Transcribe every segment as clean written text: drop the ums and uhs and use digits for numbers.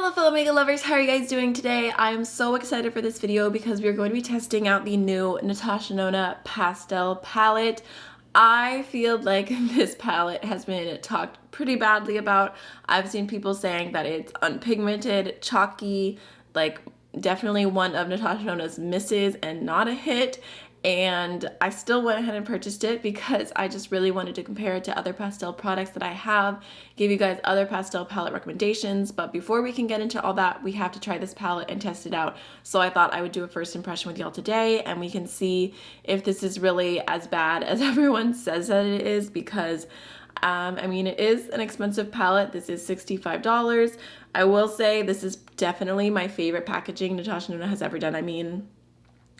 Hello fellow makeup lovers, how are you guys doing today? I'm so excited for this video because we are going to be testing out the new Natasha Denona Pastel Palette. I feel like this palette has been talked pretty badly about. I've seen people saying that it's unpigmented, chalky, like definitely one of Natasha Denona's misses and not a hit. And I still went ahead and purchased it because I just really wanted to compare it to other pastel products that I have, give you guys other pastel palette recommendations. But before we can get into all that, we have to try this palette and test it out. So I thought I would do a first impression with y'all today, and we can see if this is really as bad as everyone says that it is, because I mean, it is an expensive palette. This is $65. I will say this is definitely my favorite packaging Natasha Denona has ever done. I mean,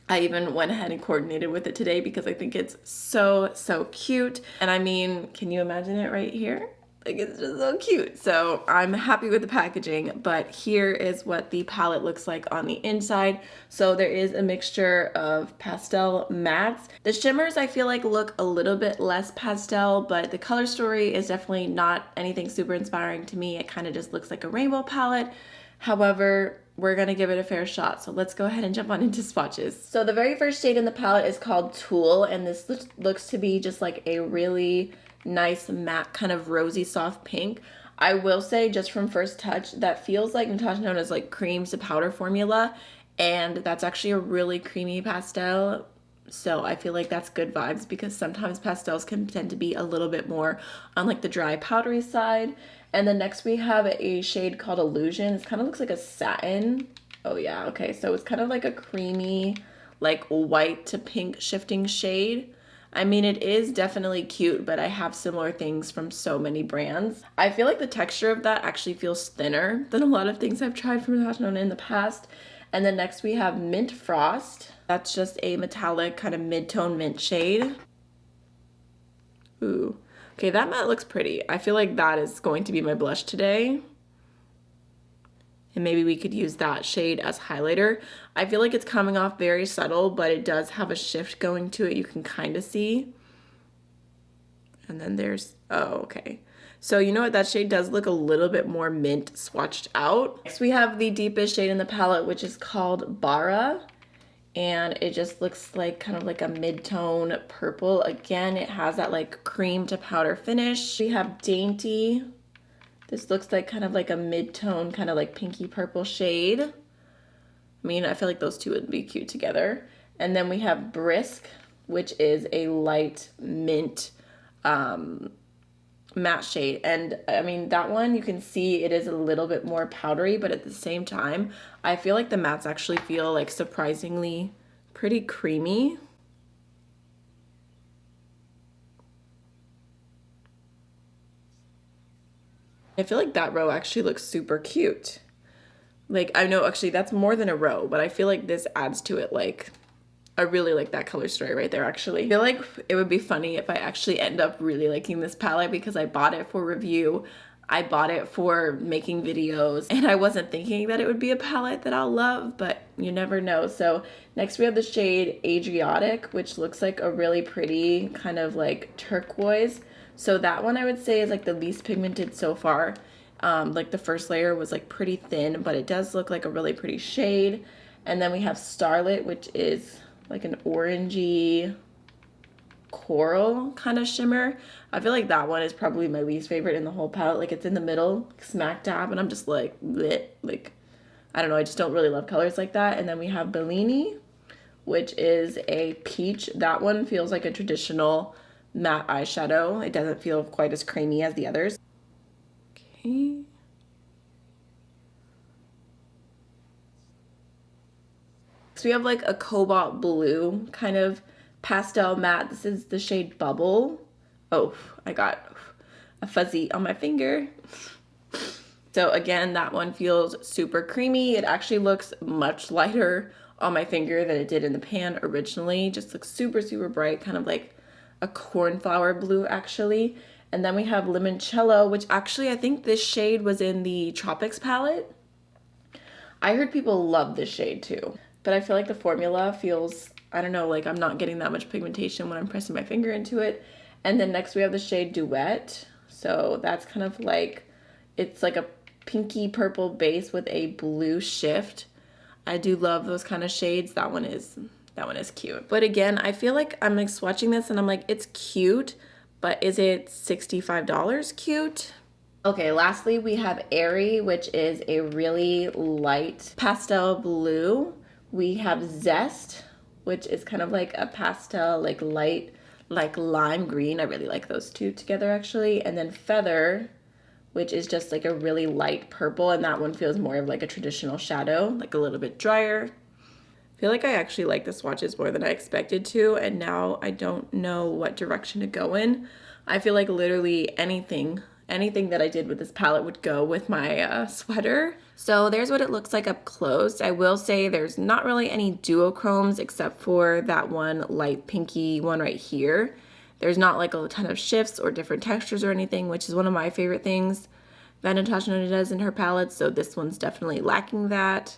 I even went ahead and coordinated with it today because I think it's so cute. And I mean, can you imagine it right here? Like, it's just so cute. So I'm happy with the packaging, but here is what the palette looks like on the inside. So there is a mixture of pastel mattes. The shimmers I feel like look a little bit less pastel, but the color story is definitely not anything super inspiring to me. It kind of just looks like a rainbow palette. However, we're gonna give it a fair shot. So let's go ahead and jump on into swatches. So the very first shade in the palette is called Tulle, and this looks to be just like a really nice matte kind of rosy soft pink. I will say, just from first touch, that feels like Natasha Denona's like cream to powder formula, and that's actually a really creamy pastel. So I feel like that's good vibes, because sometimes pastels can tend to be a little bit more on like the dry powdery side. And then next we have a shade called Illusion. It kind of looks like a satin. Oh yeah, okay. So it's kind of like a creamy, like white to pink shifting shade. I mean, it is definitely cute, but I have similar things from so many brands. I feel like the texture of that actually feels thinner than a lot of things I've tried from Natasha Denona in the past. And then next we have Mint Frost. That's just a metallic kind of mid-tone mint shade. Ooh. Okay, that matte looks pretty. I feel like that is going to be my blush today. And maybe we could use that shade as highlighter. I feel like it's coming off very subtle, but it does have a shift going to it. You can kind of see. And then there's, oh, okay. So you know what, that shade does look a little bit more mint swatched out. Next we have the deepest shade in the palette, which is called Bara. And it just looks like kind of like a mid-tone purple. Again, it has that like cream to powder finish. We have Dainty. This looks like kind of like a mid-tone, kind of like pinky purple shade. I mean, I feel like those two would be cute together. And then we have Brisk, which is a light mint matte shade. And I mean, that one, you can see it is a little bit more powdery, but at the same time, I feel like the mattes actually feel like surprisingly pretty creamy. I feel like that row actually looks super cute. Like, I know actually that's more than a row, but I feel like this adds to it. Like, I really like that color story right there, actually. I feel like it would be funny if I actually end up really liking this palette, because I bought it for review. I bought it for making videos, and I wasn't thinking that it would be a palette that I'll love, but you never know. So next we have the shade Adriatic, which looks like a really pretty kind of like turquoise. So that one I would say is like the least pigmented so far. Like the first layer was like pretty thin, but it does look like a really pretty shade. And then we have Starlit, which is like an orangey coral kind of shimmer. I feel like that one is probably my least favorite in the whole palette. Like, it's in the middle, smack dab, and I'm just like, bleh. Like, I don't know, I just don't really love colors like that. And then we have Bellini, which is a peach. That one feels like a traditional matte eyeshadow. It doesn't feel quite as creamy as the others. Okay. So we have like a cobalt blue kind of pastel matte. This is the shade Bubble. Oh, I got a fuzzy on my finger. So again, that one feels super creamy. It actually looks much lighter on my finger than it did in the pan originally. Just looks super bright, kind of like a cornflower blue actually. And then we have Limoncello, which actually I think this shade was in the Tropics palette. I heard people love this shade too. But I feel like the formula feels, I don't know, like I'm not getting that much pigmentation when I'm pressing my finger into it. And then next we have the shade Duet. So that's kind of like, it's like a pinky purple base with a blue shift. I do love those kind of shades. That one is cute. But again, I feel like I'm like swatching this and I'm like, it's cute, but is it $65 cute? Okay, lastly we have Airy, which is a really light pastel blue. We have Zest, which is kind of like a pastel, like light, like lime green. I really like those two together actually. And then Feather, which is just like a really light purple, and that one feels more of like a traditional shadow, like a little bit drier. I feel like I actually like the swatches more than I expected to, and now I don't know what direction to go in. I feel like literally anything that I did with this palette would go with my sweater. So there's what it looks like up close. I will say there's not really any duochromes except for that one light pinky one right here. There's not like a ton of shifts or different textures or anything, which is one of my favorite things that Natasha Denona does in her palettes. So this one's definitely lacking that.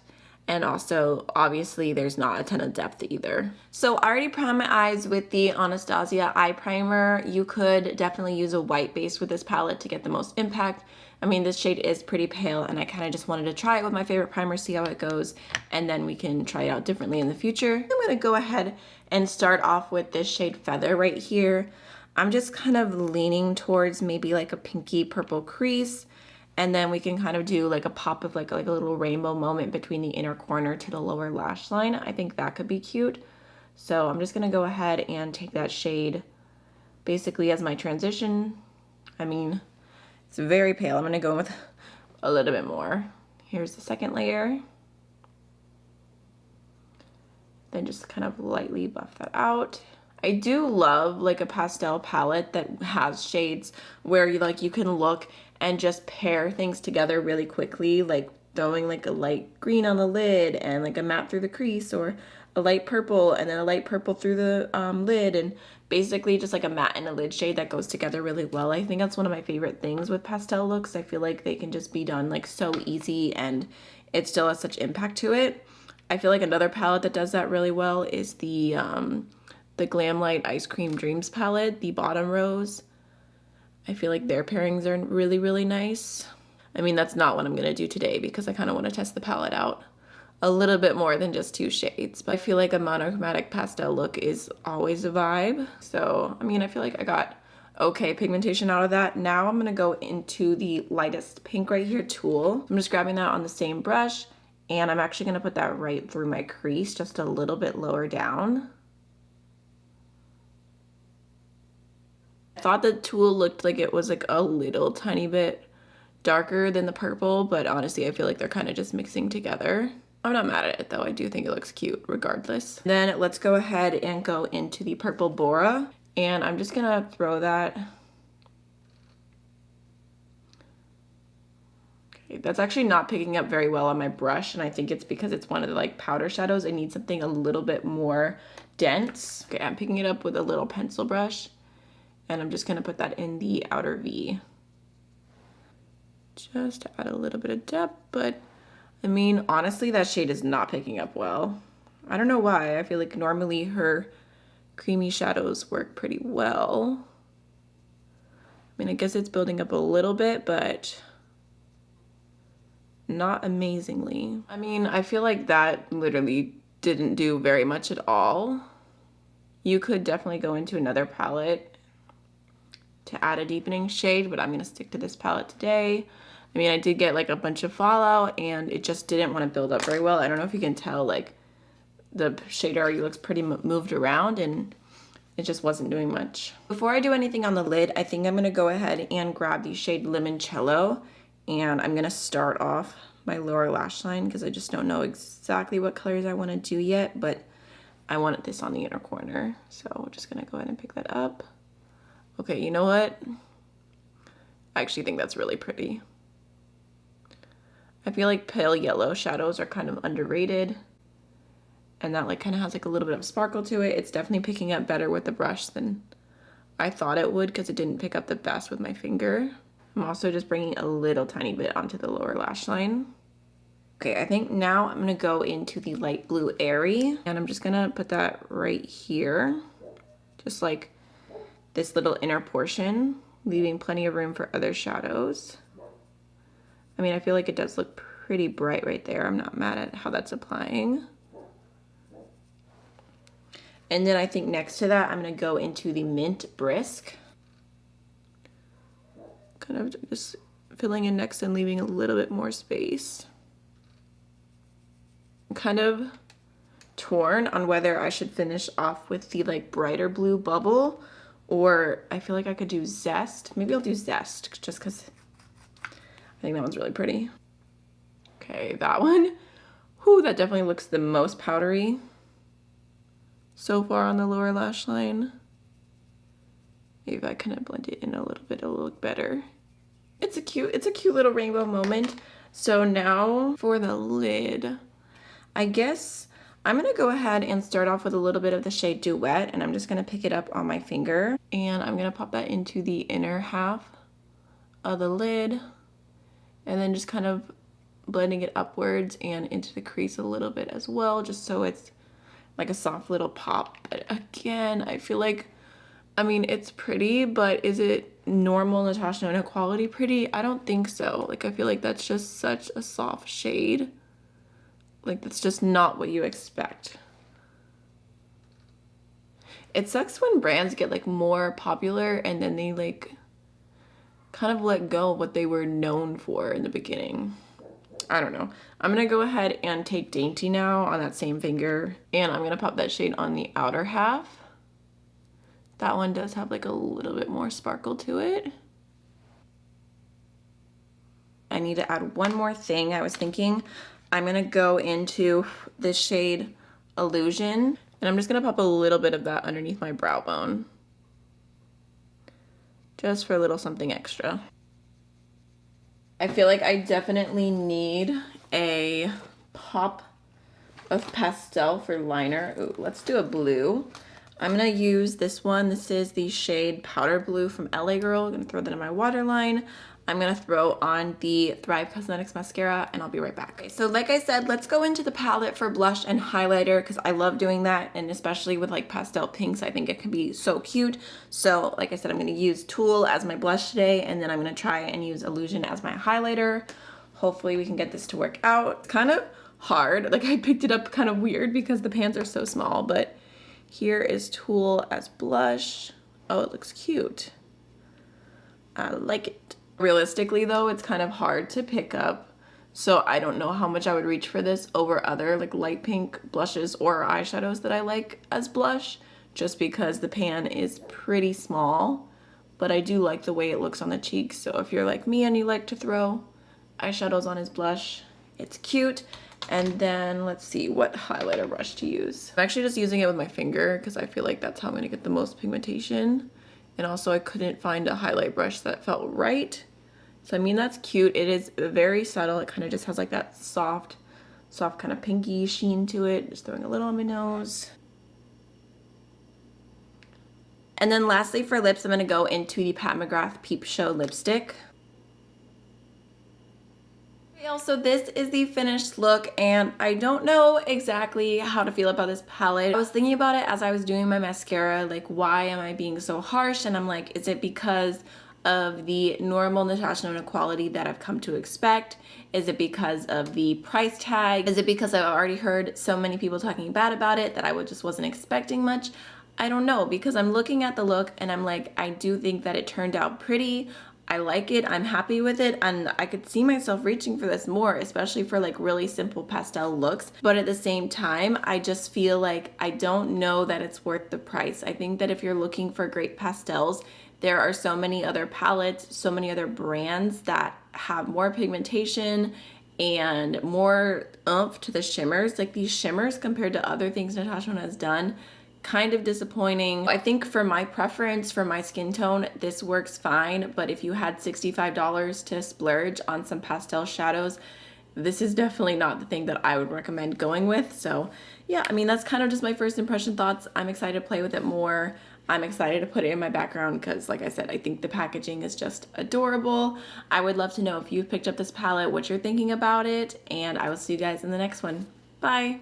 And also, obviously, there's not a ton of depth either. So I already primed my eyes with the Anastasia eye primer. You could definitely use a white base with this palette to get the most impact. I mean, this shade is pretty pale, and I kind of just wanted to try it with my favorite primer, see how it goes, and then we can try it out differently in the future. I'm gonna go ahead and start off with this shade Feather right here. I'm just kind of leaning towards maybe like a pinky purple crease, and then we can kind of do like a pop of like a little rainbow moment between the inner corner to the lower lash line. I think that could be cute. So I'm just gonna go ahead and take that shade basically as my transition. I mean, it's very pale. I'm gonna go with a little bit more. Here's the second layer. Then just kind of lightly buff that out. I do love like a pastel palette that has shades where you can look and just pair things together really quickly, like throwing like a light green on the lid and like a matte through the crease, or a light purple and then a light purple through the lid, and basically just like a matte and a lid shade that goes together really well. I think that's one of my favorite things with pastel looks. I feel like they can just be done like so easy and it still has such impact to it. I feel like another palette that does that really well is the Glam Light Ice Cream Dreams palette, the Bottom Rose. I feel like their pairings are really, really nice. I mean, that's not what I'm gonna do today because I kind of want to test the palette out a little bit more than just two shades. But I feel like a monochromatic pastel look is always a vibe. So, I mean, I feel like I got okay pigmentation out of that. Now I'm gonna go into the lightest pink right here, Tulle. I'm just grabbing that on the same brush, and I'm actually gonna put that right through my crease, just a little bit lower down. I thought the Tulle looked like it was like a little tiny bit darker than the purple, but honestly I feel like they're kind of just mixing together. I'm not mad at it though. I do think it looks cute regardless. Then let's go ahead and go into the purple Bora, and I'm just gonna throw that. Okay, that's actually not picking up very well on my brush, and I think it's because it's one of the like powder shadows. I need something a little bit more dense. Okay, I'm picking it up with a little pencil brush, and I'm just gonna put that in the outer V. Just to add a little bit of depth, but I mean, honestly, that shade is not picking up well. I don't know why. I feel like normally her creamy shadows work pretty well. I mean, I guess it's building up a little bit, but not amazingly. I mean, I feel like that literally didn't do very much at all. You could definitely go into another palette to add a deepening shade, but I'm gonna stick to this palette today. I mean, I did get like a bunch of fallout and it just didn't want to build up very well. I don't know if you can tell, like the shade already looks pretty moved around and it just wasn't doing much. Before I do anything on the lid, I think I'm gonna go ahead and grab the shade Limoncello, and I'm gonna start off my lower lash line because I just don't know exactly what colors I want to do yet, but I wanted this on the inner corner. So we're just gonna go ahead and pick that up. Okay, you know what? I actually think that's really pretty. I feel like pale yellow shadows are kind of underrated, and that like kind of has like a little bit of sparkle to it. It's definitely picking up better with the brush than I thought it would because it didn't pick up the best with my finger. I'm also just bringing a little tiny bit onto the lower lash line. Okay, I think now I'm gonna go into the light blue Airy, and I'm just gonna put that right here, just like this little inner portion, leaving plenty of room for other shadows. I mean, I feel like it does look pretty bright right there. I'm not mad at how that's applying. And then I think next to that, I'm gonna go into the Mint Brisk. Kind of just filling in next and leaving a little bit more space. I'm kind of torn on whether I should finish off with the like brighter blue bubble, or I feel like I could do Zest. Maybe I'll do Zest just because I think that one's really pretty. Okay, that one. Whew, that definitely looks the most powdery so far on the lower lash line. Maybe if I kind of blend it in a little bit, it'll look better. It's a cute little rainbow moment. So now for the lid, I guess I'm gonna go ahead and start off with a little bit of the shade Duet, and I'm just gonna pick it up on my finger, and I'm gonna pop that into the inner half of the lid, and then just kind of blending it upwards and into the crease a little bit as well, just so it's like a soft little pop. But again, I feel like, I mean, it's pretty, but is it normal Natasha Denona quality pretty? I don't think so. Like, I feel like that's just such a soft shade. Like, that's just not what you expect. It sucks when brands get like more popular and then they like kind of let go of what they were known for in the beginning. I don't know. I'm gonna go ahead and take Dainty now on that same finger, and I'm gonna pop that shade on the outer half. That one does have like a little bit more sparkle to it. I need to add one more thing. I was thinking I'm gonna go into this shade Illusion, and I'm just gonna pop a little bit of that underneath my brow bone, just for a little something extra. I feel like I definitely need a pop of pastel for liner. Ooh, let's do a blue. I'm gonna use this one. This is the shade Powder Blue from LA Girl. I'm gonna throw that in my waterline. I'm gonna throw on the Thrive Cosmetics mascara, and I'll be right back. Okay, so like I said, let's go into the palette for blush and highlighter, because I love doing that, and especially with like pastel pinks, I think it can be so cute. So like I said, I'm gonna use Tulle as my blush today, and then I'm gonna try and use Illusion as my highlighter. Hopefully we can get this to work out. It's kind of hard. Like, I picked it up kind of weird because the pans are so small, but here is Tulle as blush. Oh, it looks cute. I like it. Realistically though, it's kind of hard to pick up, so I don't know how much I would reach for this over other like light pink blushes or eyeshadows that I like as blush, just because the pan is pretty small, but I do like the way it looks on the cheeks. So if you're like me and you like to throw eyeshadows on as blush, it's cute. And then let's see what highlighter brush to use. I'm actually just using it with my finger because I feel like that's how I'm gonna get the most pigmentation. And also I couldn't find a highlight brush that felt right. So I mean, that's cute. It is very subtle. It kind of just has like that soft kind of pinky sheen to it. Just throwing a little on my nose. And then lastly for lips, I'm gonna go into the Pat McGrath Peep Show lipstick. Also, this is the finished look, and I don't know exactly how to feel about this palette. I was thinking about it as I was doing my mascara, like, why am I being so harsh? And I'm like, is it because of the normal Natasha Denona quality that I've come to expect? Is it because of the price tag? Is it because I've already heard so many people talking bad about it that I just wasn't expecting much? I don't know, because I'm looking at the look and I'm like, I do think that it turned out pretty. I like it, I'm happy with it, and I could see myself reaching for this more, especially for like really simple pastel looks. But at the same time, I just feel like I don't know that it's worth the price. I think that if you're looking for great pastels, there are so many other palettes, so many other brands that have more pigmentation and more oomph to the shimmers. Like, these shimmers compared to other things Natasha Denona has done, kind of disappointing. I think for my preference, for my skin tone, this works fine, but if you had $65 to splurge on some pastel shadows, this is definitely not the thing that I would recommend going with. So yeah, I mean, that's kind of just my first impression thoughts. I'm excited to play with it more. I'm excited to put it in my background because, like I said, I think the packaging is just adorable. I would love to know if you've picked up this palette, what you're thinking about it, and I will see you guys in the next one. Bye!